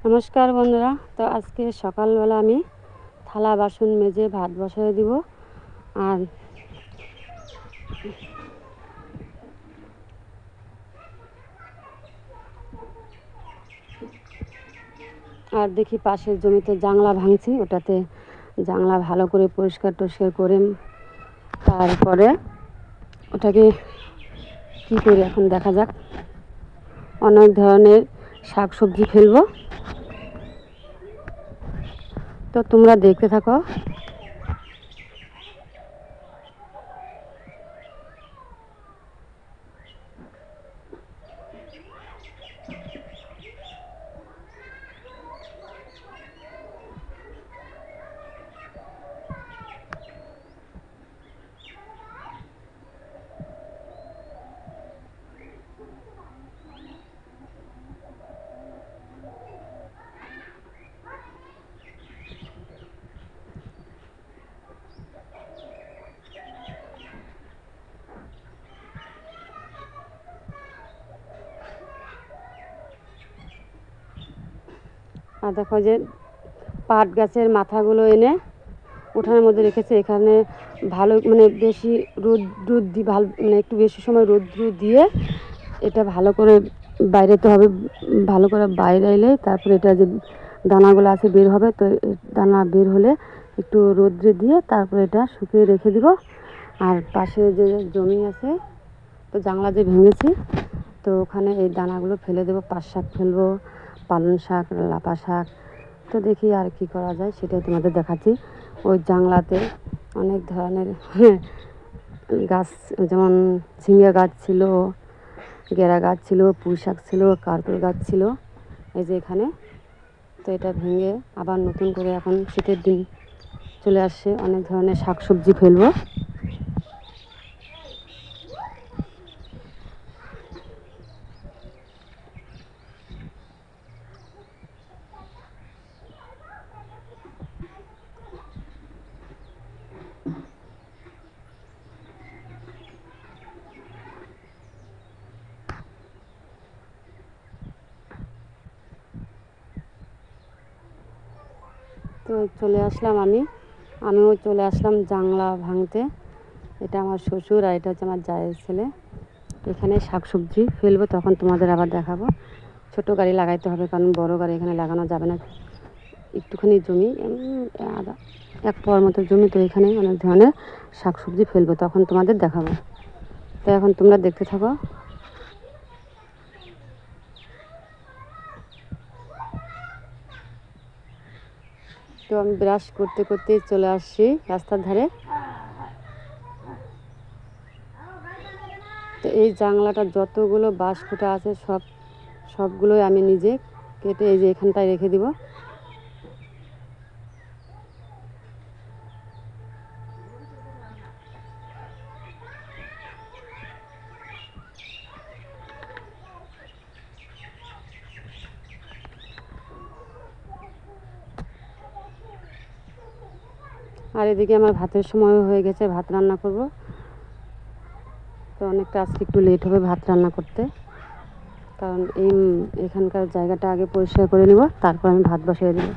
নমস্কার বন্ধুরা। তো আজকে সকালবেলা আমি থালা বাসন মেজে ভাত বসায় দিব। আর আর দেখি পাশের জমিতে জাংলা ভাঙছি, ওটাতে জাংলা ভালো করে পরিষ্কার টরিষ্কার করে তারপরে ওটাকে কী করি এখন দেখা যাক। অনেক ধরনের শাক সবজি ফেলবো, তো তোমরা দেখতে থাকো। আর দেখো যে পাট গাছের মাথাগুলো এনে উঠানের মধ্যে রেখেছে। এখানে ভালো মানে বেশি রোদ দিয়ে ভালো মানে একটু বেশি সময় রোদ্র দিয়ে এটা ভালো করে বাইরেতে হবে। ভালো করে বাইরে এলে তারপরে এটা যে দানাগুলো আছে বের হবে। তো দানা বের হলে একটু রোদ্রে দিয়ে তারপরে এটা শুকিয়ে রেখে দিব। আর পাশে যে জমি আছে, তো জাংলা যে ভেঙেছি, তো ওখানে এই দানাগুলো ফেলে দেবো। পাট শাক ফেলবো, পালং শাক, লাফা শাক। তো দেখি আর কি করা যায় সেটাই তোমাদের দেখাচ্ছি। ওই জাংলাতে অনেক ধরনের গাছ, যেমন ঝিঙে গাছ ছিল, গেরা গাছ ছিল, পুঁই শাক ছিল, কারকল গাছ ছিল। এই যে এখানে, তো এটা ভেঙে আবার নতুন করে এখন শীতের দিন চলে আসছে, অনেক ধরনের শাক সবজি ফেলবো। তো চলে আসলাম আমিও চলে আসলাম জাংলা ভাঙতে। এটা আমার শ্বশুর আর এটা হচ্ছে আমার জায়ের ছেলে। এখানে শাক সবজি ফেলবো, তখন তোমাদের আবার দেখাবো। ছোটো গাড়ি লাগাইতে হবে, কারণ বড় গাড়ি এখানে লাগানো যাবে না। একটুখানি জমি, আদা 1 পাওয়ার মতো জমি, তো এখানে অনেক ধরনের শাক সবজি ফেলবো, তখন তোমাদের দেখাবো। তো এখন তোমরা দেখতে থাকো। তো আমি ব্রাশ করতে করতে চলে আসছি রাস্তার ধারে। তো এই জাংলাটা যতগুলো বাঁশ খুঁটা আছে সবগুলোই আমি নিজে কেটে এই যে এখানটায় রেখে দিব। আর এদিকে আমার ভাতের সময় হয়ে গেছে, ভাত রান্না করব। তো অনেকটা আজকে একটু লেট হবে ভাত রান্না করতে, কারণ এখানকার জায়গাটা আগে পরিষ্কার করে নেব, তারপর আমি ভাত বসিয়ে দেবো।